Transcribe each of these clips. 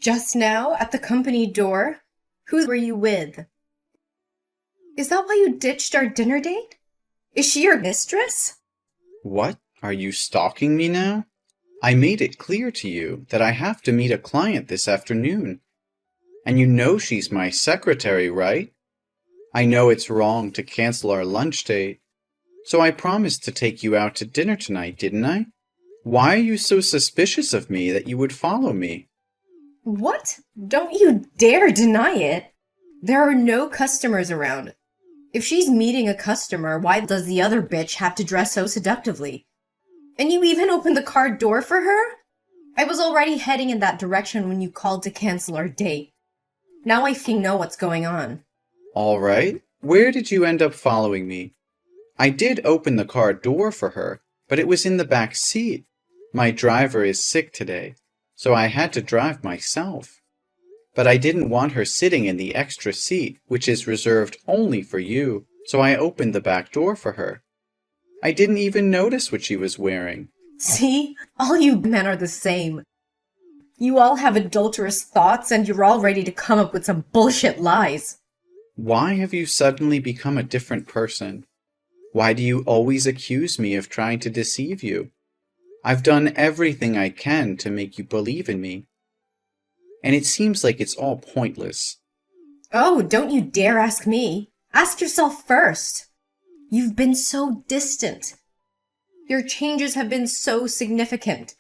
Just now, at the company door? Who were you with? Is that why you ditched our dinner date? Is she your mistress? What? Are you stalking me now? I made it clear to you that I have to meet a client this afternoon. And you know she's my secretary, right? I know it's wrong to cancel our lunch date. So I promised to take you out to dinner tonight, didn't I? Why are you so suspicious of me that you would follow me? What? Don't you dare deny it! There are no customers around. If she's meeting a customer, why does the other bitch have to dress so seductively? And you even opened the car door for her? I was already heading in that direction when you called to cancel our date. Now I know what's going on. All right. Where did you end up following me? I did open the car door for her, but it was in the back seat. My driver is sick today, so I had to drive myself. But I didn't want her sitting in the extra seat, which is reserved only for you, so I opened the back door for her. I didn't even notice what she was wearing. See? All you men are the same. You all have adulterous thoughts and you're all ready to come up with some bullshit lies. Why have you suddenly become a different person? Why do you always accuse me of trying to deceive you? I've done everything I can to make you believe in me. And it seems like it's all pointless. Oh, don't you dare ask me. Ask yourself first. You've been so distant. Your changes have been so significant.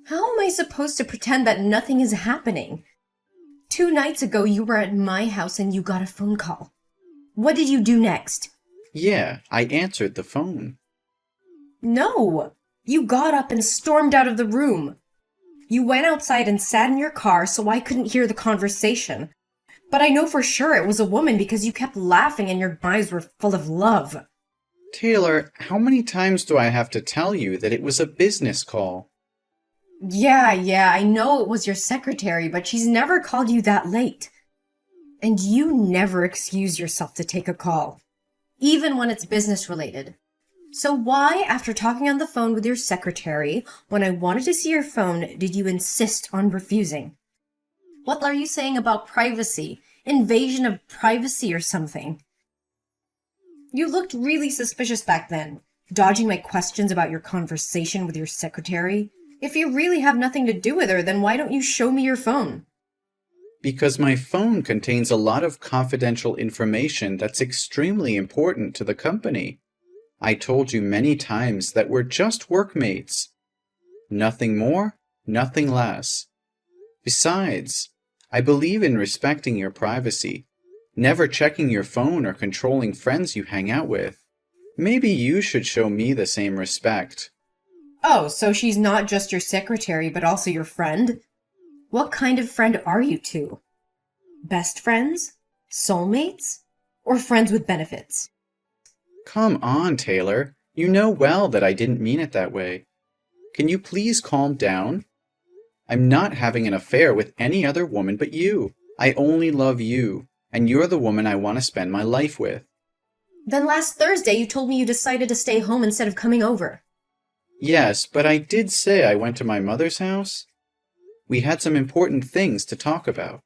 How am I supposed to pretend that nothing is happening? 2 nights ago, you were at my house and you got a phone call. What did you do next? Yeah, I answered the phone. No! You got up and stormed out of the room. You went outside and sat in your car so I couldn't hear the conversation. But I know for sure it was a woman because you kept laughing and your eyes were full of love. Taylor, how many times do I have to tell you that it was a business call? Yeah, I know it was your secretary, but she's never called you that late. And you never excuse yourself to take a call, even when it's business related. So why, after talking on the phone with your secretary, when I wanted to see your phone, did you insist on refusing? What are you saying about privacy? Invasion of privacy or something? You looked really suspicious back then, dodging my questions about your conversation with your secretary. If you really have nothing to do with her, then why don't you show me your phone? Because my phone contains a lot of confidential information that's extremely important to the company. I told you many times that we're just workmates. Nothing more, nothing less. Besides, I believe in respecting your privacy, never checking your phone or controlling friends you hang out with. Maybe you should show me the same respect. Oh, so she's not just your secretary, but also your friend? What kind of friend are you two? Best friends? Soulmates? Or friends with benefits? Come on, Taylor. You know well that I didn't mean it that way. Can you please calm down? I'm not having an affair with any other woman but you. I only love you, and you're the woman I want to spend my life with. Then last Thursday you told me you decided to stay home instead of coming over. Yes, but I did say I went to my mother's house. We had some important things to talk about.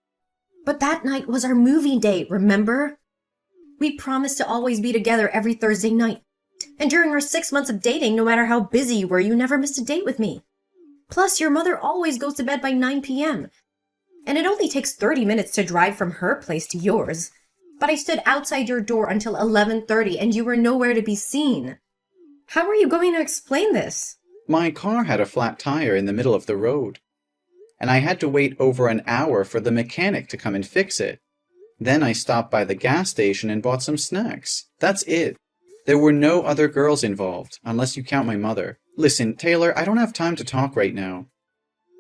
But that night was our movie date, remember? We promised to always be together every Thursday night. And during our 6 months of dating, no matter how busy you were, you never missed a date with me. Plus, your mother always goes to bed by 9 p.m. And it only takes 30 minutes to drive from her place to yours. But I stood outside your door until 11:30 and you were nowhere to be seen. How are you going to explain this? My car had a flat tire in the middle of the road, and I had to wait over an hour for the mechanic to come and fix it. Then I stopped by the gas station and bought some snacks. That's it. There were no other girls involved, unless you count my mother. Listen, Taylor, I don't have time to talk right now.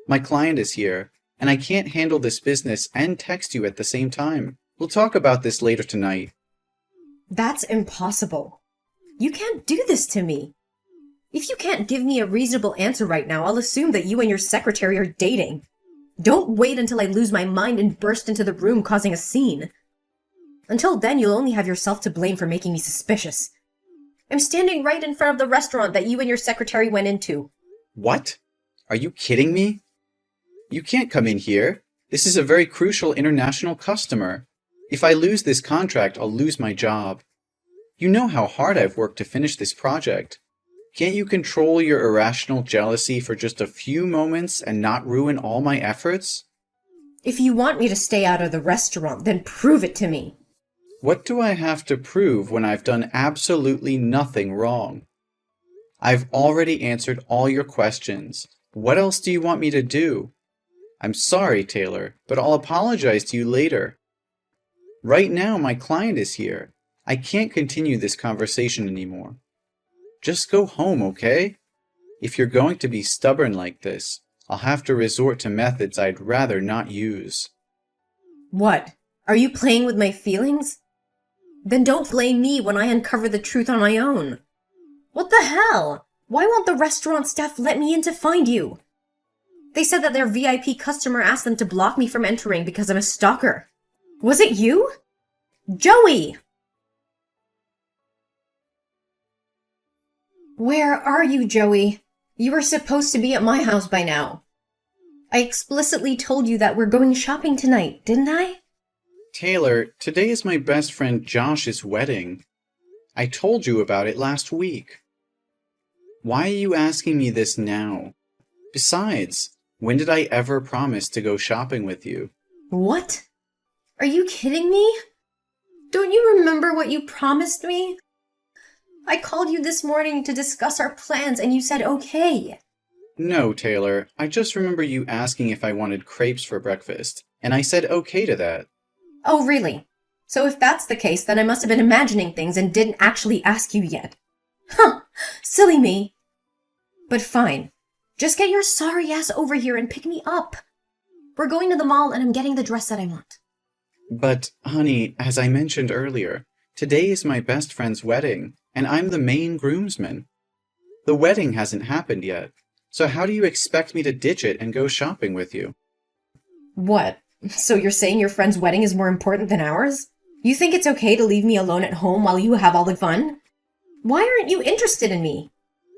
My client is here, and I can't handle this business and text you at the same time. We'll talk about this later tonight. That's impossible. You can't do this to me. If you can't give me a reasonable answer right now, I'll assume that you and your secretary are dating. Don't wait until I lose my mind and burst into the room causing a scene. Until then, you'll only have yourself to blame for making me suspicious. I'm standing right in front of the restaurant that you and your secretary went into. What? Are you kidding me? You can't come in here. This is a very crucial international customer. If I lose this contract, I'll lose my job. You know how hard I've worked to finish this project. Can't you control your irrational jealousy for just a few moments and not ruin all my efforts? If you want me to stay out of the restaurant, then prove it to me. What do I have to prove when I've done absolutely nothing wrong? I've already answered all your questions. What else do you want me to do? I'm sorry, Taylor, but I'll apologize to you later. Right now, my client is here. I can't continue this conversation anymore. Just go home, okay? If you're going to be stubborn like this, I'll have to resort to methods I'd rather not use. What? Are you playing with my feelings? Then don't blame me when I uncover the truth on my own. What the hell? Why won't the restaurant staff let me in to find you? They said that their VIP customer asked them to block me from entering because I'm a stalker. Was it you? Joey! Where are you, Joey? You were supposed to be at my house by now. I explicitly told you that we're going shopping tonight, didn't I? Taylor, today is my best friend Josh's wedding. I told you about it last week. Why are you asking me this now? Besides, when did I ever promise to go shopping with you? What? Are you kidding me? Don't you remember what you promised me? I called you this morning to discuss our plans and you said okay. No, Taylor, I just remember you asking if I wanted crepes for breakfast, and I said okay to that. Oh, really? So if that's the case, then I must have been imagining things and didn't actually ask you yet. Huh, silly me. But fine. Just get your sorry ass over here and pick me up. We're going to the mall and I'm getting the dress that I want. But, honey, as I mentioned earlier, today is my best friend's wedding, and I'm the main groomsman. The wedding hasn't happened yet, so how do you expect me to ditch it and go shopping with you? What? So you're saying your friend's wedding is more important than ours? You think it's okay to leave me alone at home while you have all the fun? Why aren't you interested in me?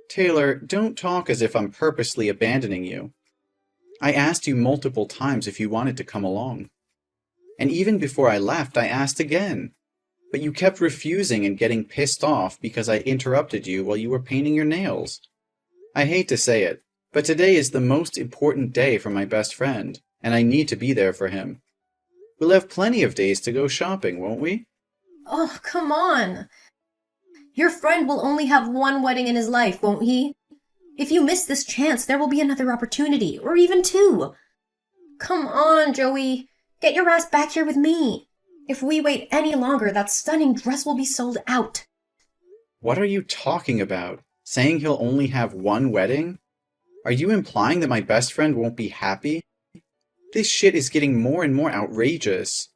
Taylor, don't talk as if I'm purposely abandoning you. I asked you multiple times if you wanted to come along. And even before I left, I asked again. But you kept refusing and getting pissed off because I interrupted you while you were painting your nails. I hate to say it, but today is the most important day for my best friend, and I need to be there for him. We'll have plenty of days to go shopping, won't we? Oh, come on. Your friend will only have one wedding in his life, won't he? If you miss this chance, there will be another opportunity, or even two. Come on, Joey. Get your ass back here with me. If we wait any longer, that stunning dress will be sold out. What are you talking about? Saying he'll only have one wedding? Are you implying that my best friend won't be happy? This shit is getting more and more outrageous.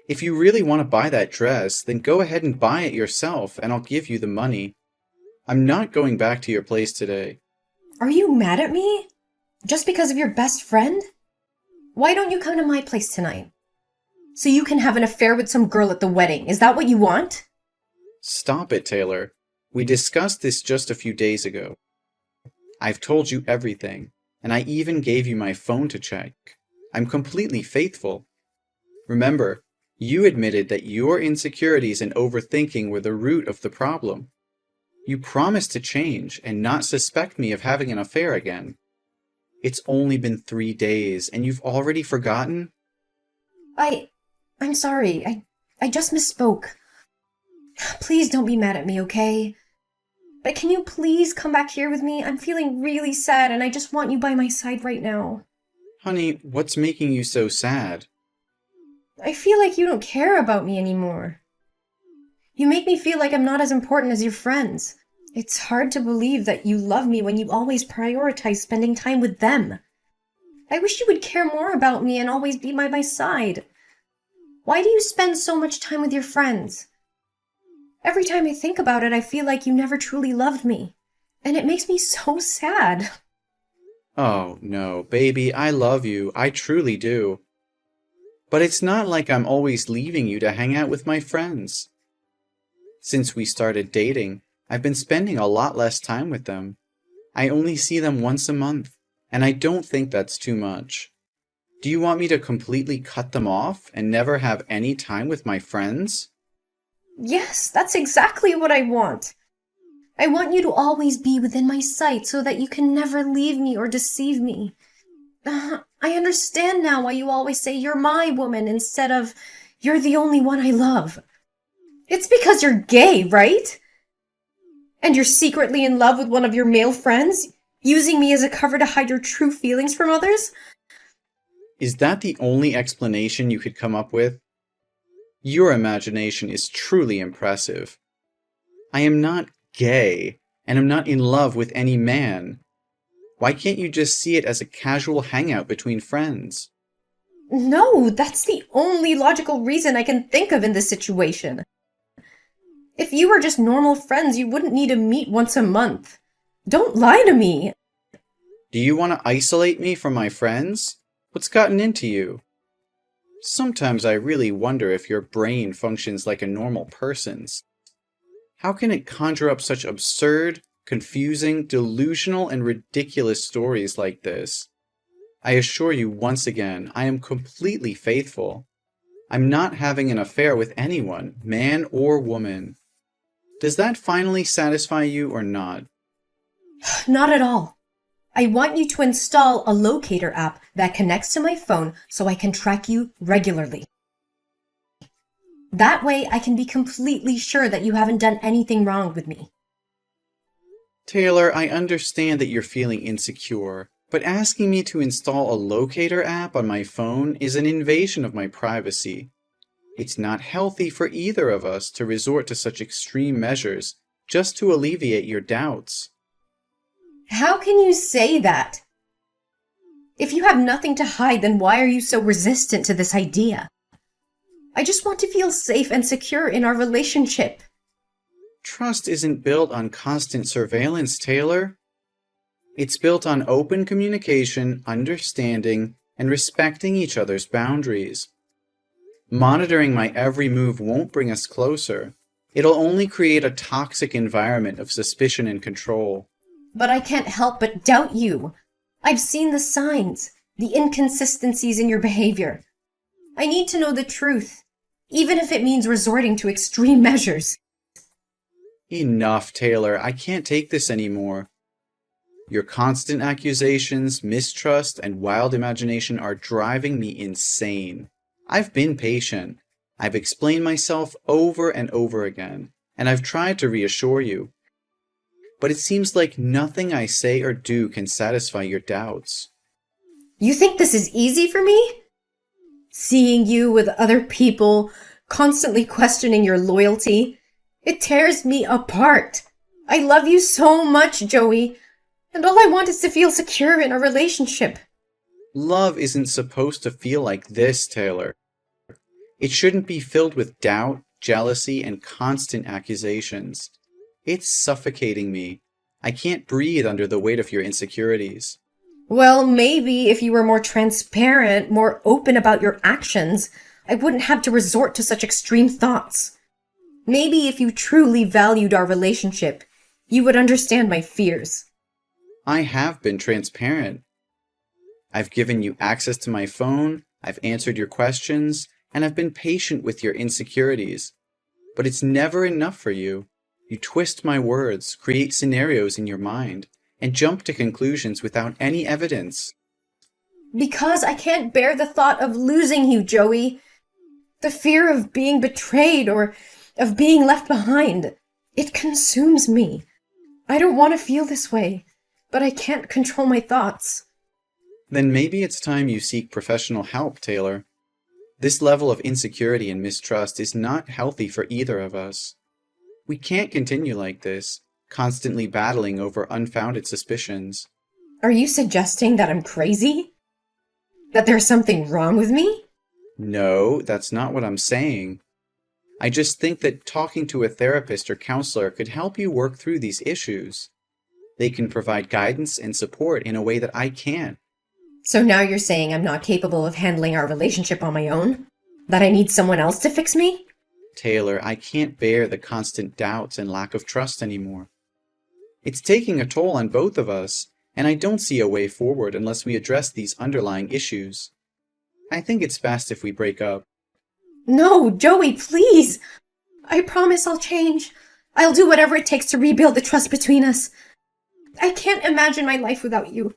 If you really want to buy that dress, then go ahead and buy it yourself, and I'll give you the money. I'm not going back to your place today. Are you mad at me? Just because of your best friend? Why don't you come to my place tonight? So you can have an affair with some girl at the wedding. Is that what you want? Stop it, Taylor. We discussed this just a few days ago. I've told you everything, and I even gave you my phone to check. I'm completely faithful. Remember, you admitted that your insecurities and overthinking were the root of the problem. You promised to change and not suspect me of having an affair again. It's only been 3 days, and you've already forgotten? I'm sorry. I just misspoke. Please don't be mad at me, okay? But can you please come back here with me? I'm feeling really sad, and I just want you by my side right now. Honey, what's making you so sad? I feel like you don't care about me anymore. You make me feel like I'm not as important as your friends. It's hard to believe that you love me when you always prioritize spending time with them. I wish you would care more about me and always be by my side. Why do you spend so much time with your friends? Every time I think about it, I feel like you never truly loved me. And it makes me so sad. Oh, no, baby, I love you. I truly do. But it's not like I'm always leaving you to hang out with my friends. Since we started dating, I've been spending a lot less time with them. I only see them once a month, and I don't think that's too much. Do you want me to completely cut them off and never have any time with my friends? Yes, that's exactly what I want. I want you to always be within my sight so that you can never leave me or deceive me. I understand now why you always say you're my woman instead of you're the only one I love. It's because you're gay, right? And you're secretly in love with one of your male friends, using me as a cover to hide your true feelings from others? Is that the only explanation you could come up with? Your imagination is truly impressive. I am not gay, and am not in love with any man. Why can't you just see it as a casual hangout between friends? No, that's the only logical reason I can think of in this situation. If you were just normal friends, you wouldn't need to meet once a month. Don't lie to me. Do you want to isolate me from my friends? What's gotten into you? Sometimes I really wonder if your brain functions like a normal person's. How can it conjure up such absurd, confusing, delusional, and ridiculous stories like this? I assure you once again, I am completely faithful. I'm not having an affair with anyone, man or woman. Does that finally satisfy you or not? Not at all. I want you to install a locator app that connects to my phone so I can track you regularly. That way I can be completely sure that you haven't done anything wrong with me. Taylor, I understand that you're feeling insecure, but asking me to install a locator app on my phone is an invasion of my privacy. It's not healthy for either of us to resort to such extreme measures just to alleviate your doubts. How can you say that? If you have nothing to hide, then why are you so resistant to this idea? I just want to feel safe and secure in our relationship. Trust isn't built on constant surveillance, Taylor. It's built on open communication, understanding, and respecting each other's boundaries. Monitoring my every move won't bring us closer. It'll only create a toxic environment of suspicion and control. But I can't help but doubt you. I've seen the signs, the inconsistencies in your behavior. I need to know the truth, even if it means resorting to extreme measures. Enough, Taylor. I can't take this anymore. Your constant accusations, mistrust, and wild imagination are driving me insane. I've been patient. I've explained myself over and over again, and I've tried to reassure you. But it seems like nothing I say or do can satisfy your doubts. You think this is easy for me? Seeing you with other people, constantly questioning your loyalty, it tears me apart. I love you so much, Joey, and all I want is to feel secure in a relationship. Love isn't supposed to feel like this, Taylor. It shouldn't be filled with doubt, jealousy, and constant accusations. It's suffocating me. I can't breathe under the weight of your insecurities. Well, maybe if you were more transparent, more open about your actions, I wouldn't have to resort to such extreme thoughts. Maybe if you truly valued our relationship, you would understand my fears. I have been transparent. I've given you access to my phone, I've answered your questions, and I've been patient with your insecurities. But it's never enough for you. You twist my words, create scenarios in your mind, and jump to conclusions without any evidence. Because I can't bear the thought of losing you, Joey. The fear of being betrayed or of being left behind. It consumes me. I don't want to feel this way, but I can't control my thoughts. Then maybe it's time you seek professional help, Taylor. This level of insecurity and mistrust is not healthy for either of us. We can't continue like this, constantly battling over unfounded suspicions. Are you suggesting that I'm crazy? That there's something wrong with me? No, that's not what I'm saying. I just think that talking to a therapist or counselor could help you work through these issues. They can provide guidance and support in a way that I can't. So now you're saying I'm not capable of handling our relationship on my own? That I need someone else to fix me? Taylor, I can't bear the constant doubts and lack of trust anymore. It's taking a toll on both of us, and I don't see a way forward unless we address these underlying issues. I think it's best if we break up. No, Joey, please! I promise I'll change. I'll do whatever it takes to rebuild the trust between us. I can't imagine my life without you.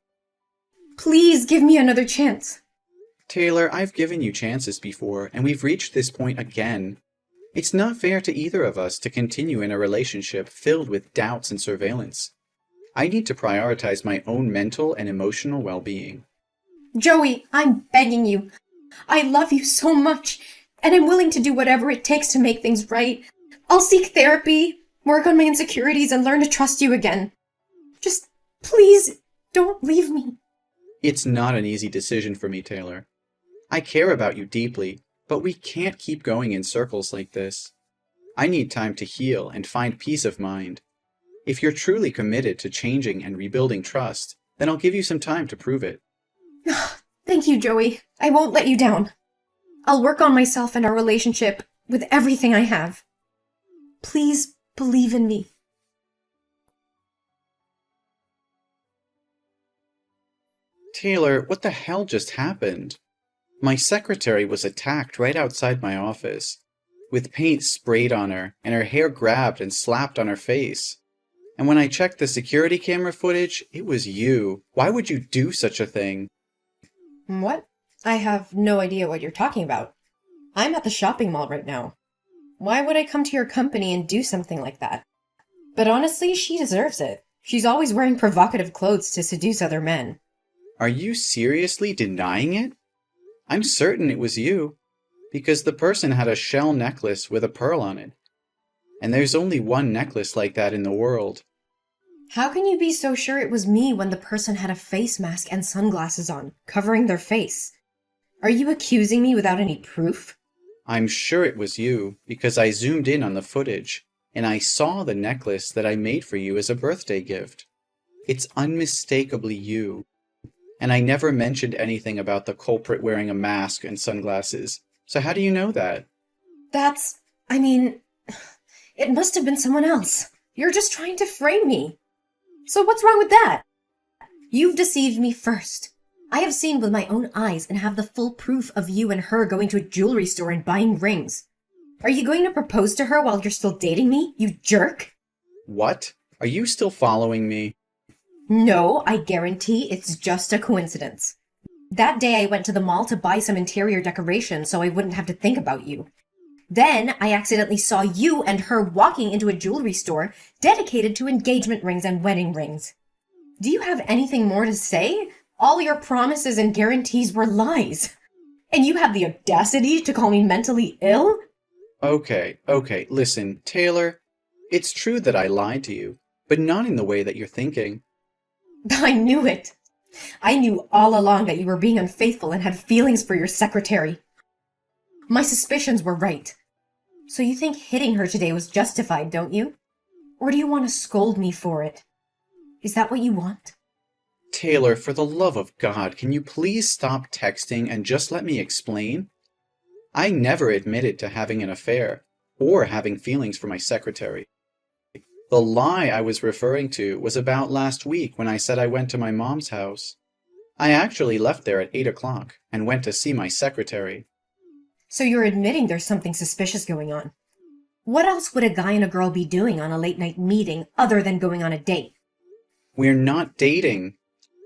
Please give me another chance. Taylor, I've given you chances before, and we've reached this point again. It's not fair to either of us to continue in a relationship filled with doubts and surveillance. I need to prioritize my own mental and emotional well-being. Joey, I'm begging you. I love you so much, and I'm willing to do whatever it takes to make things right. I'll seek therapy, work on my insecurities, and learn to trust you again. Just please don't leave me. It's not an easy decision for me, Taylor. I care about you deeply, but we can't keep going in circles like this. I need time to heal and find peace of mind. If you're truly committed to changing and rebuilding trust, then I'll give you some time to prove it. Thank you, Joey. I won't let you down. I'll work on myself and our relationship with everything I have. Please believe in me. Taylor, what the hell just happened? My secretary was attacked right outside my office, with paint sprayed on her and her hair grabbed and slapped on her face. And when I checked the security camera footage, it was you. Why would you do such a thing? What? I have no idea what you're talking about. I'm at the shopping mall right now. Why would I come to your company and do something like that? But honestly, she deserves it. She's always wearing provocative clothes to seduce other men. Are you seriously denying it? I'm certain it was you, because the person had a shell necklace with a pearl on it. And there's only one necklace like that in the world. How can you be so sure it was me when the person had a face mask and sunglasses on, covering their face? Are you accusing me without any proof? I'm sure it was you, because I zoomed in on the footage, and I saw the necklace that I made for you as a birthday gift. It's unmistakably you. And I never mentioned anything about the culprit wearing a mask and sunglasses. So how do you know that? It must have been someone else. You're just trying to frame me. So what's wrong with that? You've deceived me first. I have seen with my own eyes and have the full proof of you and her going to a jewelry store and buying rings. Are you going to propose to her while you're still dating me, you jerk? What? Are you still following me? No, I guarantee it's just a coincidence. That day I went to the mall to buy some interior decoration so I wouldn't have to think about you. Then I accidentally saw you and her walking into a jewelry store dedicated to engagement rings and wedding rings. Do you have anything more to say? All your promises and guarantees were lies. And you have the audacity to call me mentally ill? Okay, listen, Taylor. It's true that I lied to you, but not in the way that you're thinking. I knew it. I knew all along that you were being unfaithful and had feelings for your secretary. My suspicions were right. So you think hitting her today was justified, don't you? Or do you want to scold me for it? Is that what you want? Taylor, for the love of God, can you please stop texting and just let me explain? I never admitted to having an affair or having feelings for my secretary. The lie I was referring to was about last week when I said I went to my mom's house. I actually left there at 8 o'clock and went to see my secretary. So you're admitting there's something suspicious going on. What else would a guy and a girl be doing on a late-night meeting other than going on a date? We're not dating.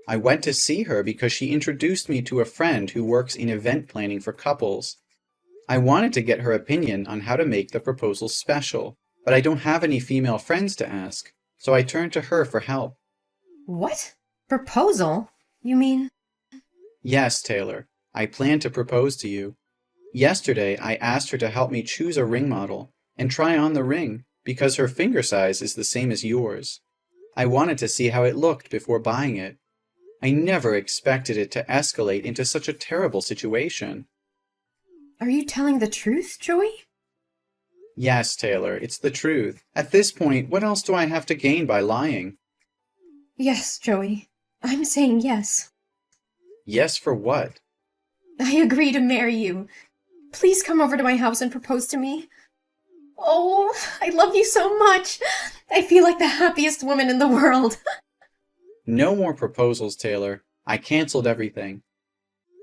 I went to see her because she introduced me to a friend who works in event planning for couples. I wanted to get her opinion on how to make the proposal special, but I don't have any female friends to ask, so I turned to her for help. What? Proposal? You mean? Yes, Taylor. I plan to propose to you. Yesterday, I asked her to help me choose a ring model and try on the ring because her finger size is the same as yours. I wanted to see how it looked before buying it. I never expected it to escalate into such a terrible situation. Are you telling the truth, Joey? Yes, Taylor, it's the truth. At this point, what else do I have to gain by lying? Yes, Joey. I'm saying yes. Yes for what? I agree to marry you. Please come over to my house and propose to me. Oh, I love you so much. I feel like the happiest woman in the world. No more proposals, Taylor. I canceled everything.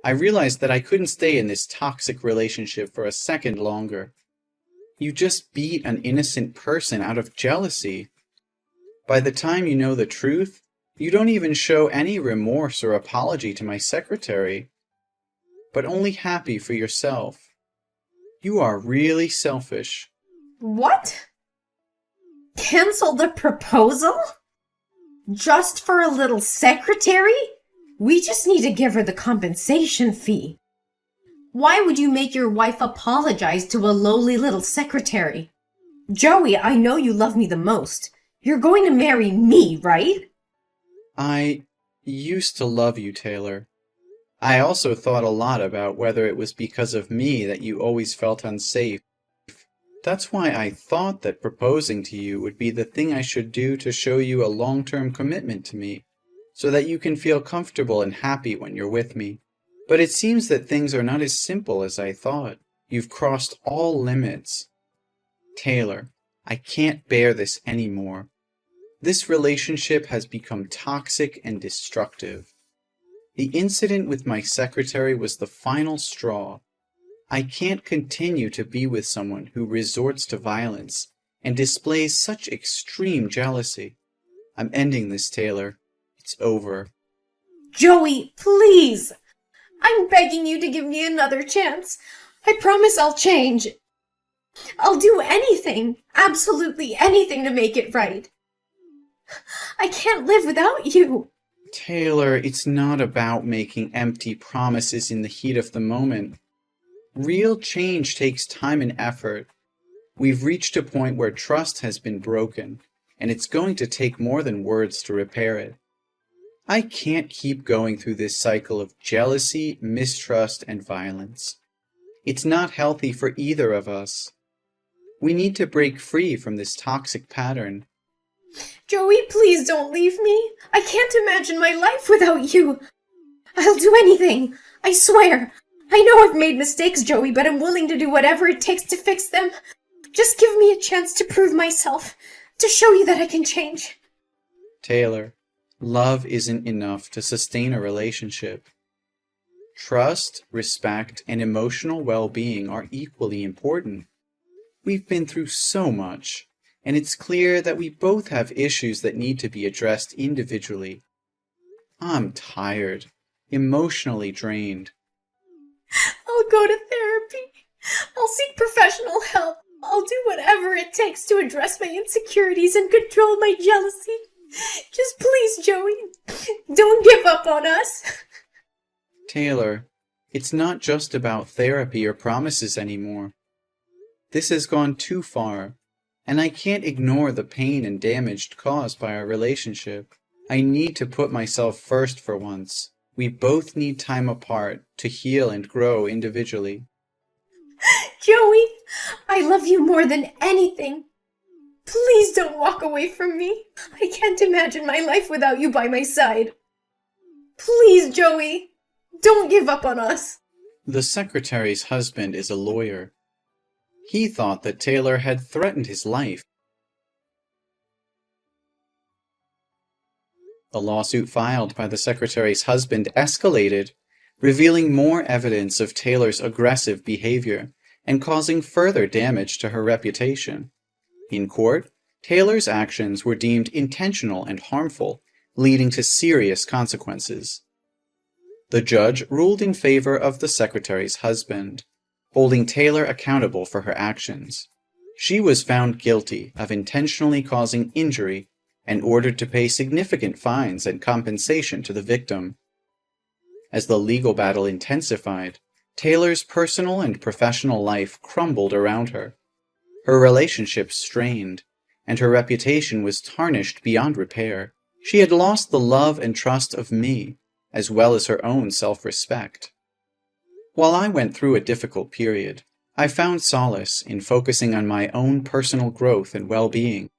I realized that I couldn't stay in this toxic relationship for a second longer. You just beat an innocent person out of jealousy. By the time you know the truth, you don't even show any remorse or apology to my secretary, but only happy for yourself. You are really selfish. What? Cancel the proposal? Just for a little secretary? We just need to give her the compensation fee. Why would you make your wife apologize to a lowly little secretary? Joey, I know you love me the most. You're going to marry me, right? I used to love you, Taylor. I also thought a lot about whether it was because of me that you always felt unsafe. That's why I thought that proposing to you would be the thing I should do to show you a long-term commitment to me, so that you can feel comfortable and happy when you're with me. But it seems that things are not as simple as I thought. You've crossed all limits. Taylor, I can't bear this anymore. This relationship has become toxic and destructive. The incident with my secretary was the final straw. I can't continue to be with someone who resorts to violence and displays such extreme jealousy. I'm ending this, Taylor. It's over. Joey, please! I'm begging you to give me another chance. I promise I'll change. I'll do anything, absolutely anything to make it right. I can't live without you. Taylor, it's not about making empty promises in the heat of the moment. Real change takes time and effort. We've reached a point where trust has been broken, and it's going to take more than words to repair it. I can't keep going through this cycle of jealousy, mistrust, and violence. It's not healthy for either of us. We need to break free from this toxic pattern. Joey, please don't leave me. I can't imagine my life without you. I'll do anything. I swear. I know I've made mistakes, Joey, but I'm willing to do whatever it takes to fix them. Just give me a chance to prove myself, to show you that I can change. Taylor, love isn't enough to sustain a relationship. Trust, respect, and emotional well-being are equally important. We've been through so much, and it's clear that we both have issues that need to be addressed individually. I'm tired, emotionally drained. I'll go to therapy. I'll seek professional help. I'll do whatever it takes to address my insecurities and control my jealousy. Just please, Joey, don't give up on us. Taylor, it's not just about therapy or promises anymore. This has gone too far, and I can't ignore the pain and damage caused by our relationship. I need to put myself first for once. We both need time apart to heal and grow individually. Joey, I love you more than anything. Please don't walk away from me. I can't imagine my life without you by my side. Please, Joey, don't give up on us. The secretary's husband is a lawyer. He thought that Taylor had threatened his life. The lawsuit filed by the secretary's husband escalated, revealing more evidence of Taylor's aggressive behavior and causing further damage to her reputation. In court, Taylor's actions were deemed intentional and harmful, leading to serious consequences. The judge ruled in favor of the secretary's husband, holding Taylor accountable for her actions. She was found guilty of intentionally causing injury and ordered to pay significant fines and compensation to the victim. As the legal battle intensified, Taylor's personal and professional life crumbled around her. Her relationships strained, and her reputation was tarnished beyond repair. She had lost the love and trust of me, as well as her own self-respect. While I went through a difficult period, I found solace in focusing on my own personal growth and well-being.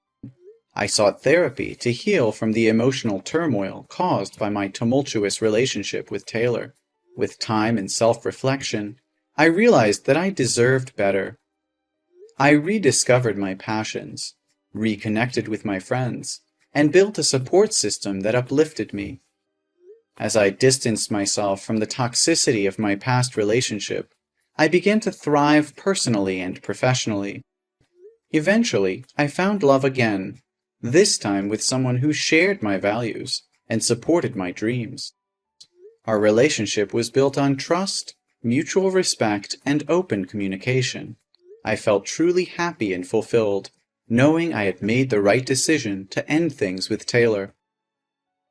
I sought therapy to heal from the emotional turmoil caused by my tumultuous relationship with Taylor. With time and self-reflection, I realized that I deserved better. I rediscovered my passions, reconnected with my friends, and built a support system that uplifted me. As I distanced myself from the toxicity of my past relationship, I began to thrive personally and professionally. Eventually, I found love again, this time with someone who shared my values and supported my dreams. Our relationship was built on trust, mutual respect, and open communication. I felt truly happy and fulfilled, knowing I had made the right decision to end things with Taylor.